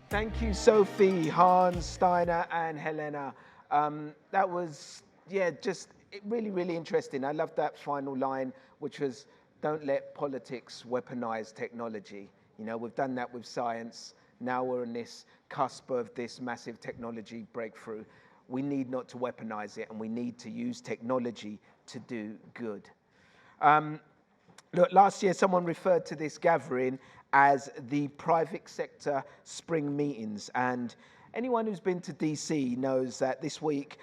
Thank you, Sophie, Hans, Steiner, and Helena. That was, just really, really interesting. I love that final line, which was, don't let politics weaponize technology. You know, we've done that with science. Now we're on this cusp of this massive technology breakthrough. We need not to weaponize it, and we need to use technology to do good. Look, last year someone referred to this gathering as the private sector spring meetings, and anyone who's been to DC knows that this week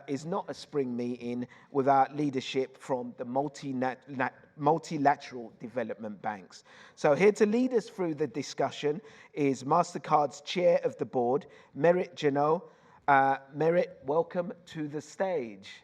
is not a spring meeting without leadership from the Multilateral Development Banks. So here to lead us through the discussion is Mastercard's chair of the board, Merit Janow. Merit, welcome to the stage.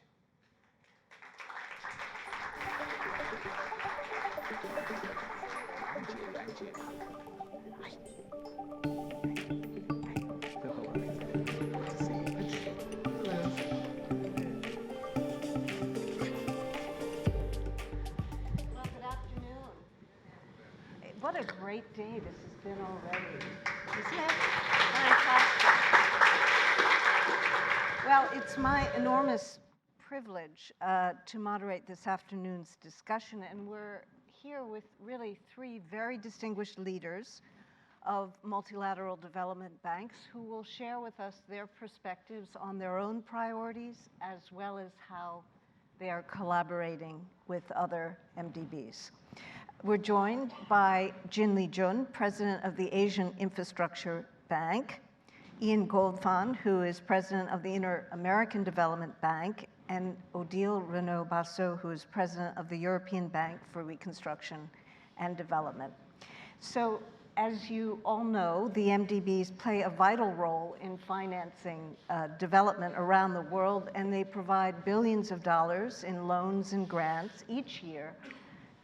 What a great day this has been already, isn't it? Fantastic. Well, it's my enormous privilege to moderate this afternoon's discussion, and we're here with really three very distinguished leaders of multilateral development banks who will share with us their perspectives on their own priorities as well as how they are collaborating with other MDBs. We're joined by Liqun, president of the Asian Infrastructure Bank, Ilan Goldfajn, who is president of the Inter-American Development Bank, and Odile Renaud-Basso, who is president of the European Bank for Reconstruction and Development. So, as you all know, the MDBs play a vital role in financing development around the world, and they provide billions of dollars in loans and grants each year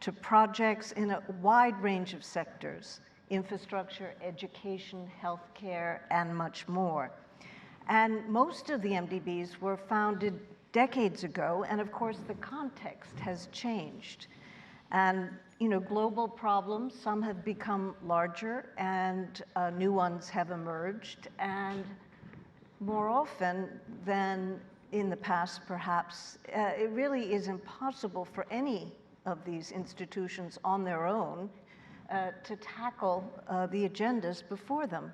to projects in a wide range of sectors: infrastructure, education, healthcare, and much more. And most of the MDBs were founded decades ago, and of course the context has changed. And global problems, some have become larger and new ones have emerged, and more often than in the past perhaps, it really is impossible for any of these institutions on their own to tackle the agendas before them.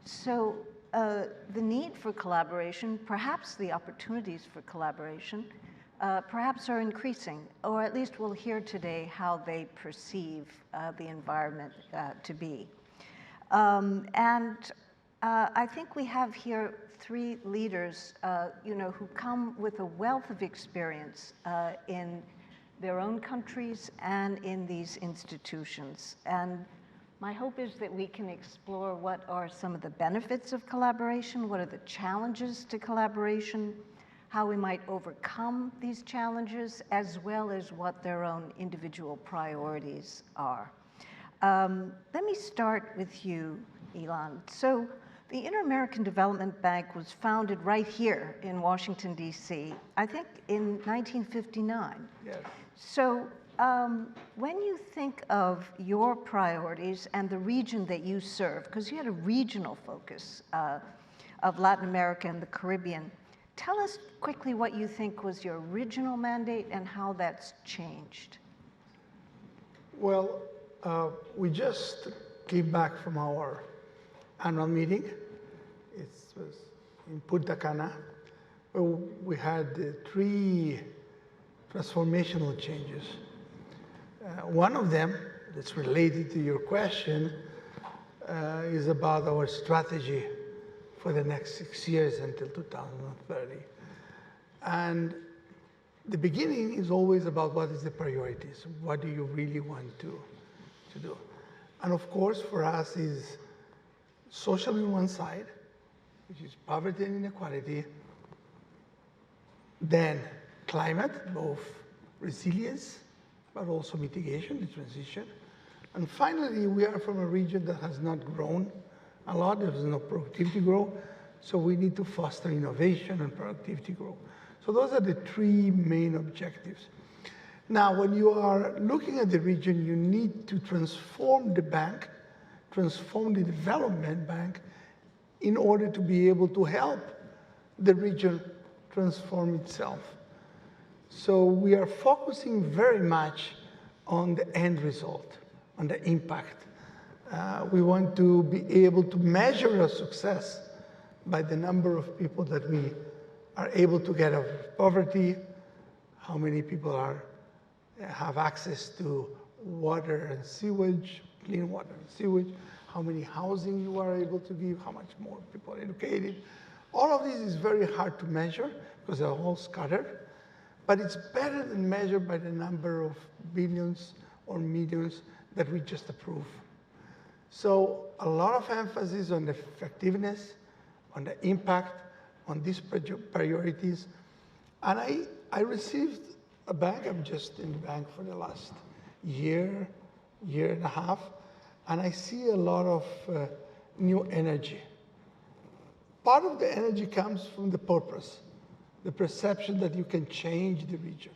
So the need for collaboration, perhaps the opportunities for collaboration, perhaps are increasing, or at least we'll hear today how they perceive the environment to be. I think we have here three leaders who come with a wealth of experience in their own countries and in these institutions. And my hope is that we can explore what are some of the benefits of collaboration, what are the challenges to collaboration, how we might overcome these challenges, as well as what their own individual priorities are. Let me start with you, Ilan. So the Inter-American Development Bank was founded right here in Washington, D.C., I think in 1959. Yes. So when you think of your priorities and the region that you serve, because you had a regional focus of Latin America and the Caribbean, tell us quickly what you think was your original mandate and how that's changed. Well, we just came back from our annual meeting. It was in Punta Cana, where we had three transformational changes. One of them that's related to your question is about our strategy for the next 6 years until 2030. And the beginning is always about what is the priorities. What do you really want to do? And of course, for us is social on one side, which is poverty and inequality, then climate, both resilience, but also mitigation, the transition. And finally, we are from a region that has not grown a lot. There's no productivity growth. So we need to foster innovation and productivity growth. So those are the three main objectives. Now, when you are looking at the region, you need to transform the bank, transform the development bank in order to be able to help the region transform itself. So we are focusing very much on the end result, on the impact. We want to be able to measure our success by the number of people that we are able to get out of poverty, how many people have access to water and sewage, clean water and sewage, how many housing you are able to give, how much more people are educated. All of this is very hard to measure because they're all scattered, but it's better than measured by the number of billions or millions that we just approve. So a lot of emphasis on the effectiveness, on the impact, on these priorities. And I received a bank, I'm just in the bank for the last year and a half, and I see a lot of new energy. Part of the energy comes from the purpose, the perception that you can change the region.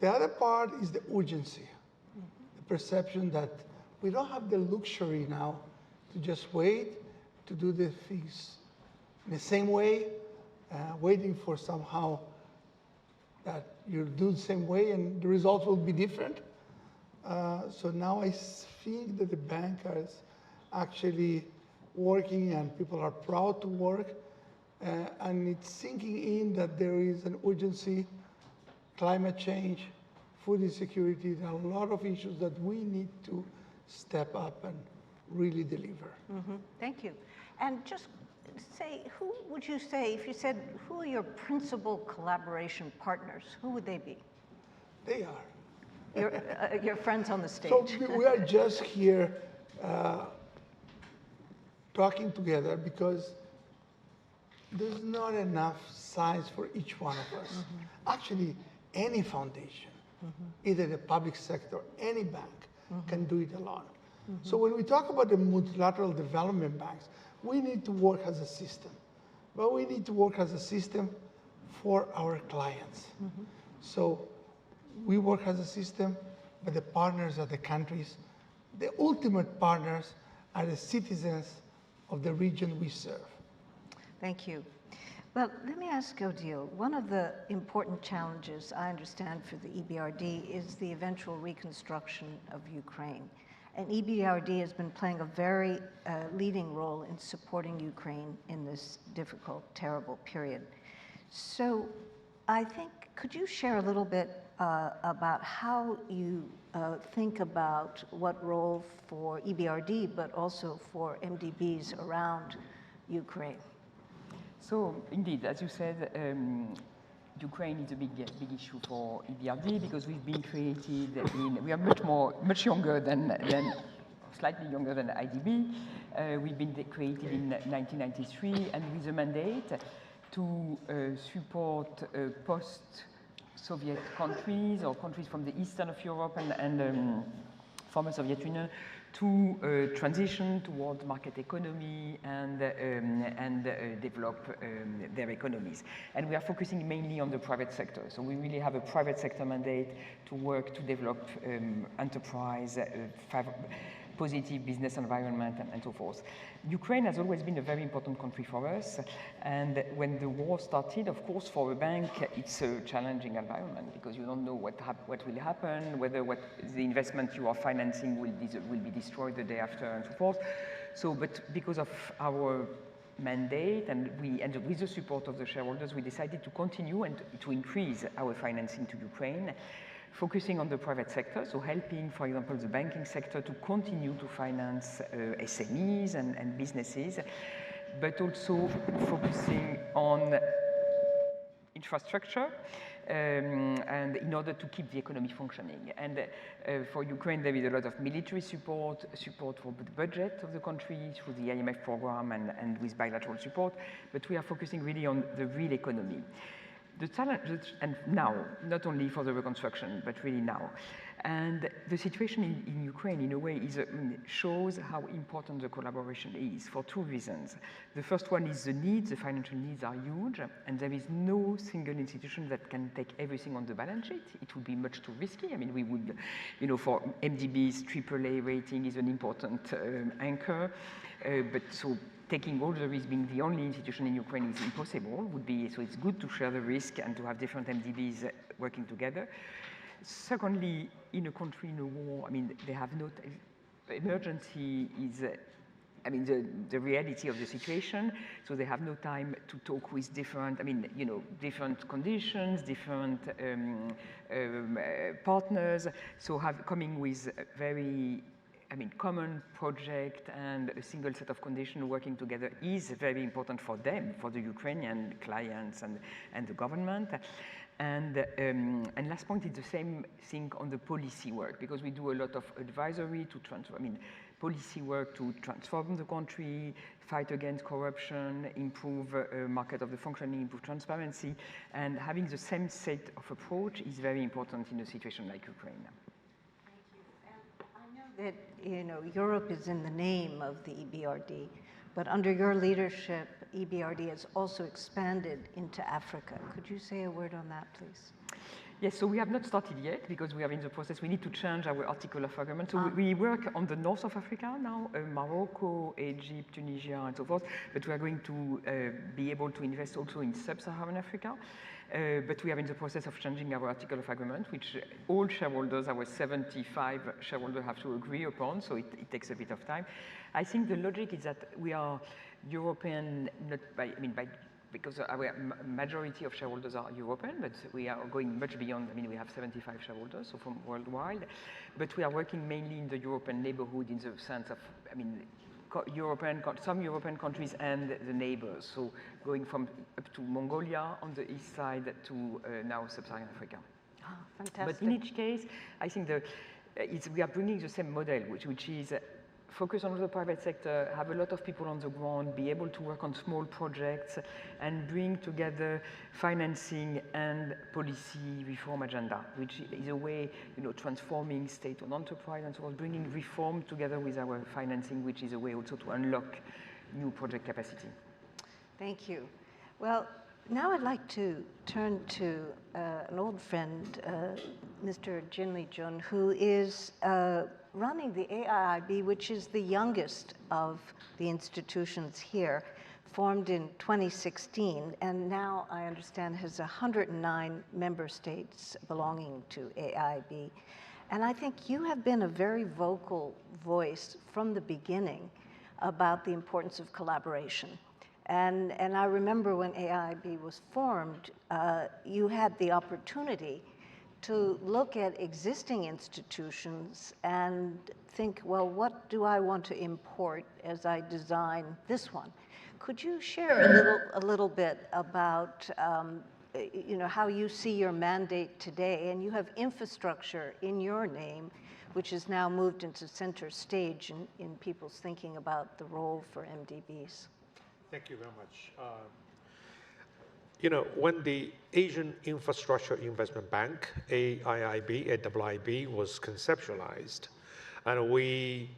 The other part is the urgency, the perception that we don't have the luxury now to just wait to do the things in the same way, waiting for somehow that you do the same way and the results will be different. So now I think that the bank is actually working and people are proud to work, and it's sinking in that there is an urgency, climate change, food insecurity. There are a lot of issues that we need to step up and really deliver. Mm-hmm. Thank you. And just say, who would you say, if you said, who are your principal collaboration partners, who would they be? They are. Your friends on the stage. So we are just here talking together because there's not enough size for each one of us. Mm-hmm. Actually, any foundation, either the public sector, any bank, can do it alone. So when we talk about the multilateral development banks, we need to work as a system. But we need to work as a system for our clients. So we work as a system, but the partners are the countries. The ultimate partners are the citizens of the region we serve. Thank you. Well, let me ask Odile, one of the important challenges I understand for the EBRD is the eventual reconstruction of Ukraine. And EBRD has been playing a very leading role in supporting Ukraine in this difficult, terrible period. So I think, could you share a little bit about how you think about what role for EBRD, but also for MDBs around Ukraine? So indeed, as you said, Ukraine is a big issue for EBRD because we've been created we are much younger than slightly younger than IDB. We've been created in 1993 and with a mandate to support post-Soviet countries or countries from the eastern of Europe and former Soviet Union to transition towards market economy and develop their economies. And we are focusing mainly on the private sector. So we really have a private sector mandate to work to develop enterprise, positive business environment, and so forth. Ukraine has always been a very important country for us. And when the war started, of course, for a bank, it's a challenging environment because you don't know what will happen, whether the investment you are financing will be destroyed the day after, and so forth. So, but because of our mandate and with the support of the shareholders, we decided to continue and to increase our financing to Ukraine, focusing on the private sector, so helping, for example, the banking sector to continue to finance SMEs and businesses, but also focusing on infrastructure and in order to keep the economy functioning. And for Ukraine, there is a lot of military support for the budget of the country through the IMF program and with bilateral support, but we are focusing really on the real economy. The challenge, and now, not only for the reconstruction, but really now. And the situation in Ukraine, in a way, shows how important the collaboration is for two reasons. The first one is the needs, the financial needs are huge, and there is no single institution that can take everything on the balance sheet. It would be much too risky. I mean, we would, for MDBs, AAA rating is an important anchor. But so taking all the risk, being the only institution in Ukraine is impossible, so it's good to share the risk and to have different MDBs working together. Secondly, in a country in a war, I mean, they have no, emergency is, I mean, the reality of the situation, so they have no time to talk with different, I mean, you know, different conditions, different partners, so coming with a very, I mean, common project and a single set of conditions working together is very important for them, for the Ukrainian clients and the government. And last point is the same thing on the policy work, because we do a lot of advisory to transfer, I mean, policy work to transform the country, fight against corruption, improve market of the functioning, improve transparency, and having the same set of approach is very important in a situation like Ukraine. Thank you. And I know that, you know, Europe is in the name of the EBRD, but under your leadership, EBRD has also expanded into Africa. Could you say a word on that, please? Yes, so we have not started yet because we are in the process. We need to change our article of agreement. So we work on the north of Africa now, Morocco, Egypt, Tunisia, and so forth. But we are going to be able to invest also in sub-Saharan Africa. But we are in the process of changing our article of agreement, which all shareholders, our 75 shareholders, have to agree upon. So it takes a bit of time. I think the logic is that we are European, not by, I mean, by, because our majority of shareholders are European, but we are going much beyond. I mean, we have 75 shareholders, so from worldwide. But we are working mainly in the European neighborhood in the sense of, I mean, some European countries and the neighbors. So going from up to Mongolia on the east side to now sub-Saharan Africa. Oh, fantastic. But in each case, I think we are bringing the same model, which is focus on the private sector, have a lot of people on the ground, be able to work on small projects, and bring together financing and policy reform agenda, which is a way, you know, transforming state-owned enterprise and so on, bringing reform together with our financing, which is a way also to unlock new project capacity. Thank you. Well, now I'd like to turn to an old friend, Mr. Jinli Jun, who is running the AIIB, which is the youngest of the institutions here, formed in 2016, and now I understand has 109 member states belonging to AIIB. And I think you have been a very vocal voice from the beginning about the importance of collaboration. And I remember when AIIB was formed, you had the opportunity to look at existing institutions and think, well, what do I want to import as I design this one? Could you share a little bit about you know, how you see your mandate today? And you have infrastructure in your name, which has now moved into center stage in people's thinking about the role for MDBs. Thank you very much. You know, when the Asian Infrastructure Investment Bank, AIIB, was conceptualized, and we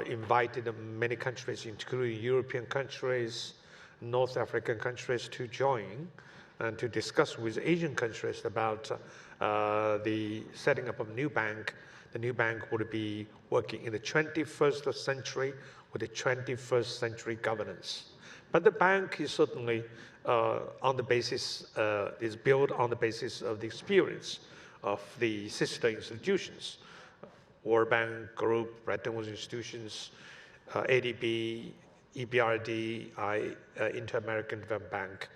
invited many countries, including European countries, North African countries, to join and to discuss with Asian countries about the setting up of a new bank. The new bank would be working in the 21st century with the 21st century governance. But the bank is certainly on the basis, is built on the basis of the experience of the sister institutions, World Bank Group, Bretton Woods institutions, ADB, EBRD, Inter-American Development Bank.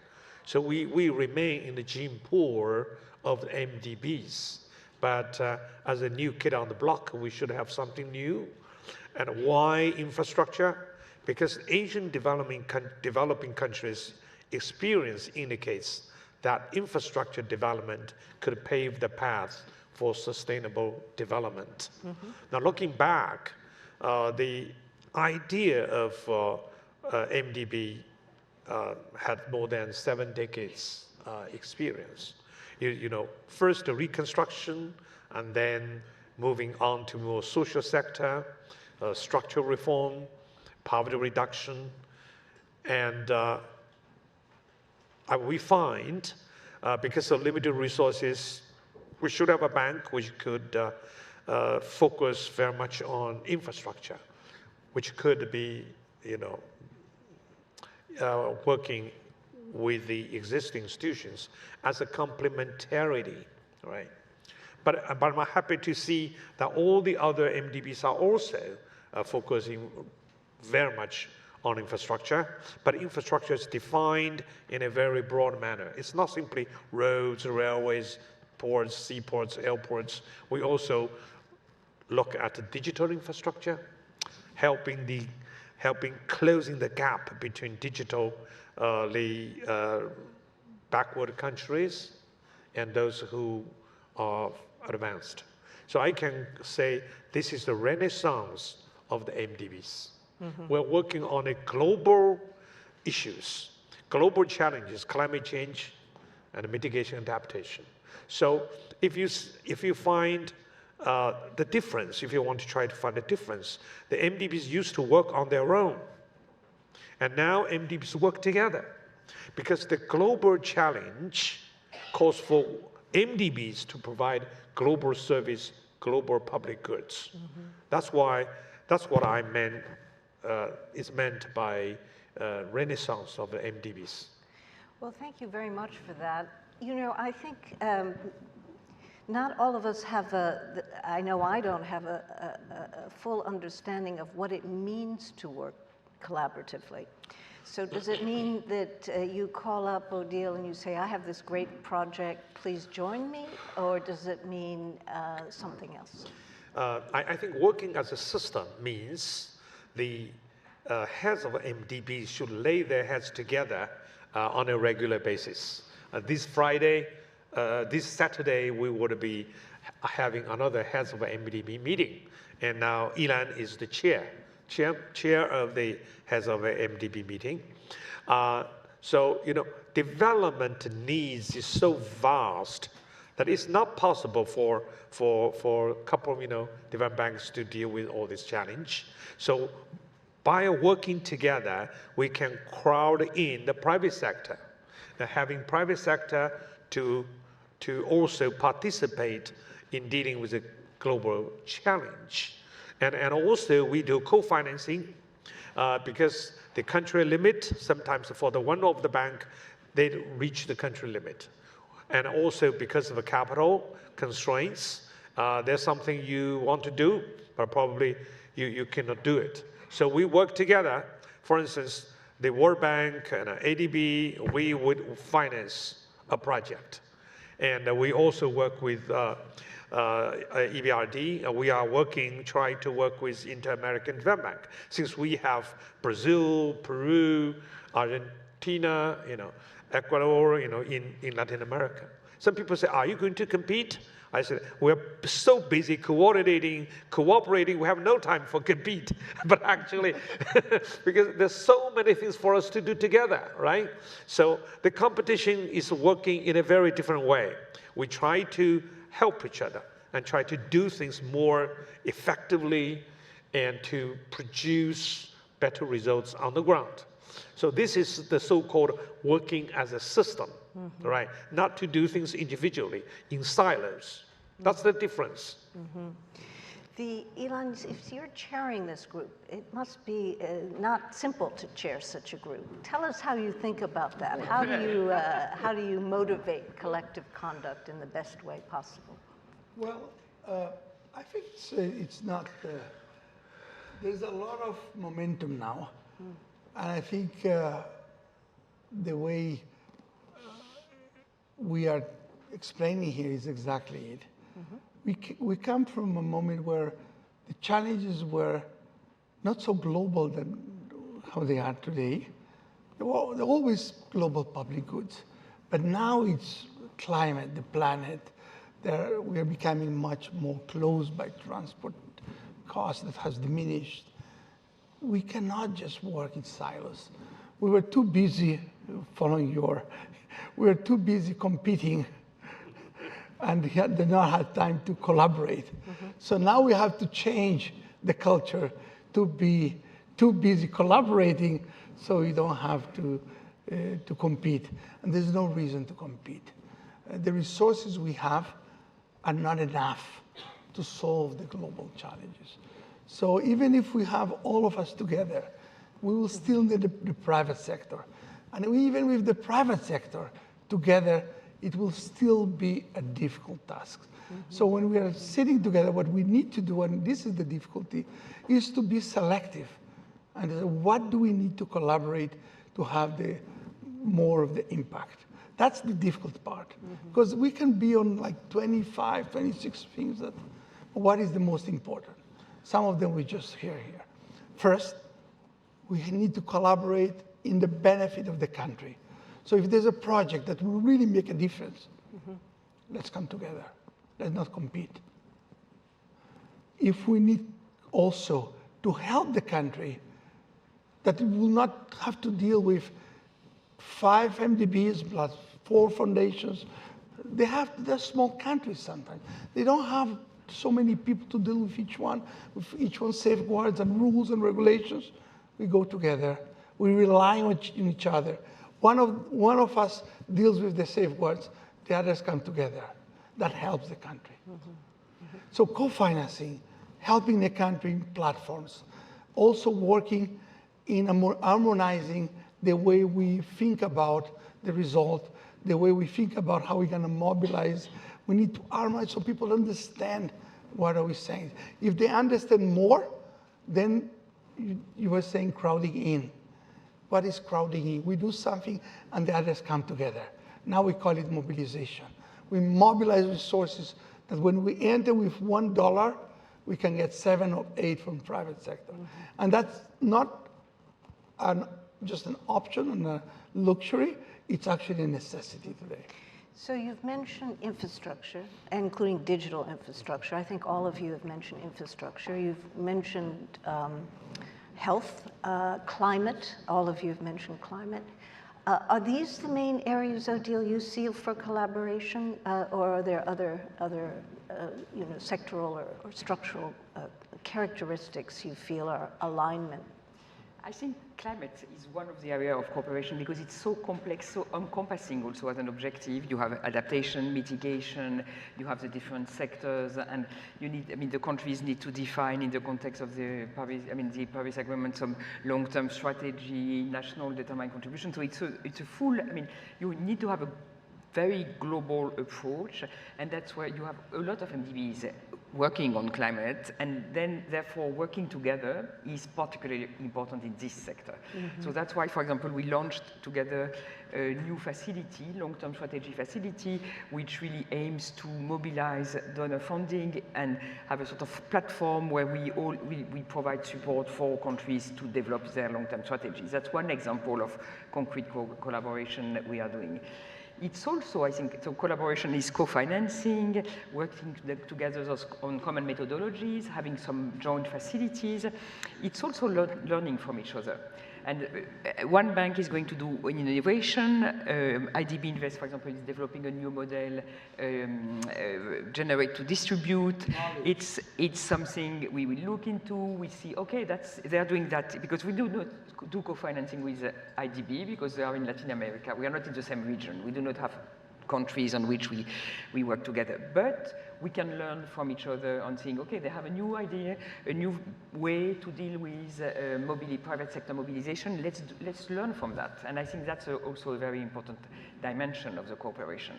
So we remain in the gene pool of the MDBs, but as a new kid on the block, we should have something new. And why infrastructure? Because Asian developing countries' experience indicates that infrastructure development could pave the path for sustainable development. Mm-hmm. Now, looking back, the idea of MDB had more than 7 decades experience. You know, first the Reconstruction, and then moving on to more social sector, structural reform, poverty reduction, and we find, because of limited resources, we should have a bank which could focus very much on infrastructure, which could be working with the existing institutions as a complementarity, right? But I'm happy to see that all the other MDBs are also focusing very much on infrastructure, but infrastructure is defined in a very broad manner. It's not simply roads, railways, ports, seaports, airports. We also look at the digital infrastructure, helping closing the gap between digital backward countries and those who are advanced. So I can say this is the renaissance of the MDBs. Mm-hmm. We're working on a global issues, global challenges, climate change and mitigation adaptation. So if you find the difference, if you want to try to find a difference, the MDBs used to work on their own. And now MDBs work together because the global challenge calls for MDBs to provide global service, global public goods. Mm-hmm. That's what I meant, is meant by renaissance of the MDBs. Well, thank you very much for that. You know, I think not all of us have I know I don't have a full understanding of what it means to work collaboratively. So does it mean that you call up Odile and you say, I have this great project, please join me? Or does it mean something else? I think working as a system means the heads of MDBs should lay their heads together on a regular basis. This Friday, this Saturday, we would be having another heads of MDB meeting. And now Ilan is the chair of the heads of an MDB meeting. So, you know, development needs is so vast that it's not possible for a couple of, development banks to deal with all this challenge. So by working together, we can crowd in the private sector. Now, having private sector to also participate in dealing with the global challenge. And also we do co-financing because the country limit, sometimes for the one of the bank, they reach the country limit. And also because of the capital constraints, there's something you want to do, but probably you cannot do it. So we work together. For instance, the World Bank and ADB, we would finance a project. And we also work with EBRD. We are trying to work with Inter-American Development Bank. Since we have Brazil, Peru, Argentina, Ecuador, in Latin America. Some people say, are you going to compete? I said, we're so busy cooperating, we have no time for compete. But actually, because there's so many things for us to do together, right? So the competition is working in a very different way. We try to help each other and try to do things more effectively and to produce better results on the ground. So this is the so-called working as a system, mm-hmm. right? Not to do things individually, in silos. Mm-hmm. That's the difference. Mm-hmm. Ilan, if you're chairing this group, it must be not simple to chair such a group. Tell us how you think about that. How do you motivate collective conduct in the best way possible? Well, I think it's not. There's a lot of momentum now, and I think the way we are explaining here is exactly it. Mm-hmm. We come from a moment where the challenges were not so global than how they are today. They're always global public goods, but now it's climate, the planet. We are becoming much more close by transport cost that has diminished. We cannot just work in silos. We were too busy we were too busy competing and did not have time to collaborate. Mm-hmm. So now we have to change the culture to be too busy collaborating so we don't have to compete. And there's no reason to compete. The resources we have are not enough to solve the global challenges. So even if we have all of us together, we will still need the private sector. And even with the private sector together, it will still be a difficult task. So when we are sitting together, what we need to do, and this is the difficulty, is to be selective. And what do we need to collaborate to have more of the impact? That's the difficult part. Because we can be on like 25, 26 things that, what is the most important? Some of them we just hear here. First, we need to collaborate in the benefit of the country. So if there's a project that will really make a difference, let's come together. Let's not compete. If we need also to help the country, that it will not have to deal with 5 MDBs plus 4 foundations. They're small countries sometimes. They don't have so many people to deal with each one safeguards and rules and regulations. We go together. We rely on each other. One of us deals with the safeguards. The others come together. That helps the country. So co-financing, helping the country in platforms, also working in harmonizing the way we think about the result, the way we think about how we're going to mobilize. We need to harmonize so people understand what are we saying. If they understand more, then you were saying crowding in. What is crowding in? We do something and the others come together. Now we call it mobilization. We mobilize resources that when we enter with $1, we can get 7 or 8 from private sector. And that's not just an option and a luxury, it's actually a necessity today. So you've mentioned infrastructure, including digital infrastructure. I think all of you have mentioned infrastructure. You've mentioned health, climate. All of you have mentioned climate. Are these the main areas, Odile, you see for collaboration, or are there other sectoral or structural characteristics you feel are alignment? I think climate is one of the areas of cooperation because it's so complex, so encompassing also as an objective. You have adaptation, mitigation, you have the different sectors, and you need, the countries need to define in the context of the Paris Agreement some long-term strategy, national determined contribution. So it's a full, you need to have a very global approach, and that's where you have a lot of MDBs working on climate, and then therefore working together is particularly important in this sector. So that's why, for example, we launched together a new facility, long-term strategy facility, which really aims to mobilize donor funding and have a sort of platform where we provide support for countries to develop their long-term strategies. That's one example of concrete collaboration that we are doing. It's also, I think, so collaboration is co-financing, working together on common methodologies, having some joint facilities. It's also learning from each other. And one bank is going to do an innovation. IDB Invest, for example, is developing a new model, generate to distribute. It's something we will look into. We see, okay, they're doing that because we do not do co-financing with IDB because they are in Latin America. We are not in the same region. We do not have countries on which we work together. But we can learn from each other on saying, okay, they have a new idea, a new way to deal with private sector mobilization. Let's learn from that. And I think that's also a very important dimension of the cooperation.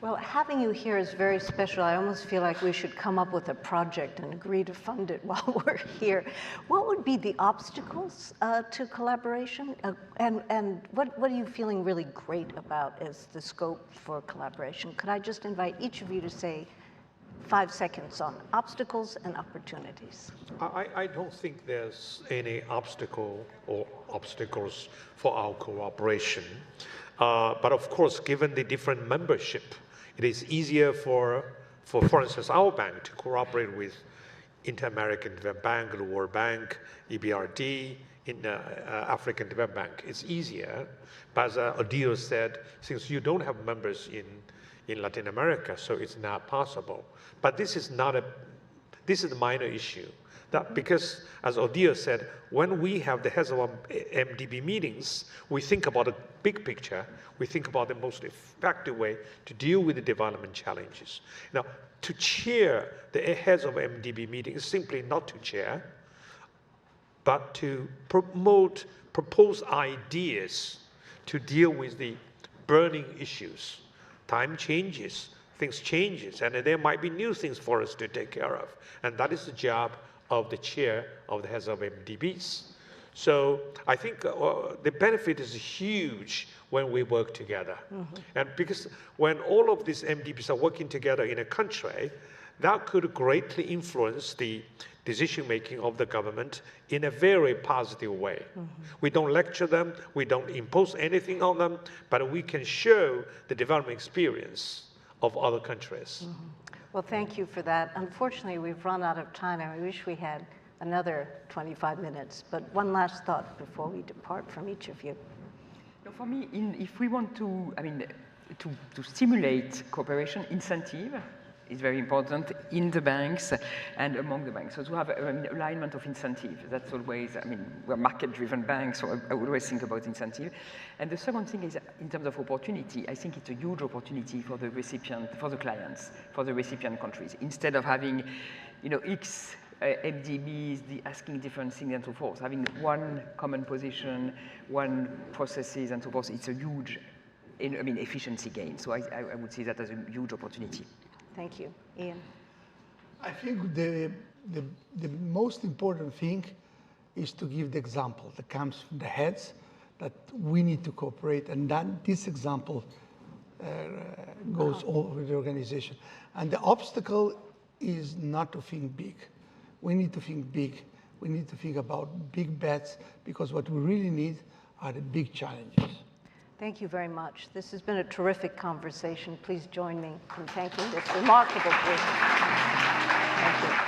Well, having you here is very special. I almost feel like we should come up with a project and agree to fund it while we're here. What would be the obstacles to collaboration? And what are you feeling really great about as the scope for collaboration? Could I just invite each of you to say 5 seconds on obstacles and opportunities? I don't think there's any obstacle or obstacles for our cooperation. But of course, given the different membership, it is easier for instance, our bank to cooperate with Inter-American Development Bank, the World Bank, EBRD, in African Development Bank. It's easier. But as Odile said, since you don't have members in Latin America, so it's not possible. But this is a minor issue. Because, as Odile said, when we have the heads of MDB meetings, we think about the big picture. We think about the most effective way to deal with the development challenges. Now, to chair the heads of MDB meetings is simply not to chair. but to propose ideas to deal with the burning issues. Time changes, things changes, and there might be new things for us to take care of. And that is the job of the chair of the heads of MDBs. So I think the benefit is huge when we work together. And because when all of these MDBs are working together in a country, that could greatly influence the decision-making of the government in a very positive way. We don't lecture them, we don't impose anything on them, but we can show the development experience of other countries. Well, thank you for that. Unfortunately, we've run out of time, and I wish we had another 25 minutes. But one last thought before we depart from each of you. No, for me, if we want to, to stimulate cooperation, incentive is very important in the banks and among the banks. So to have an alignment of incentive, that's always, we're market-driven banks, so I would always think about incentive. And the second thing is, in terms of opportunity, I think it's a huge opportunity for the recipient, for the clients, for the recipient countries. Instead of having, X MDBs, asking different things and so forth, having one common position, one processes and so forth, it's a huge, efficiency gain. So I would see that as a huge opportunity. Thank you. Ian? I think the most important thing is to give the example that comes from the heads, that we need to cooperate, and then this example goes all over the organization. And the obstacle is not to think big. We need to think big. We need to think about big bets, because what we really need are the big challenges. Thank you very much. This has been a terrific conversation. Please join me in thanking this remarkable group. Thank you.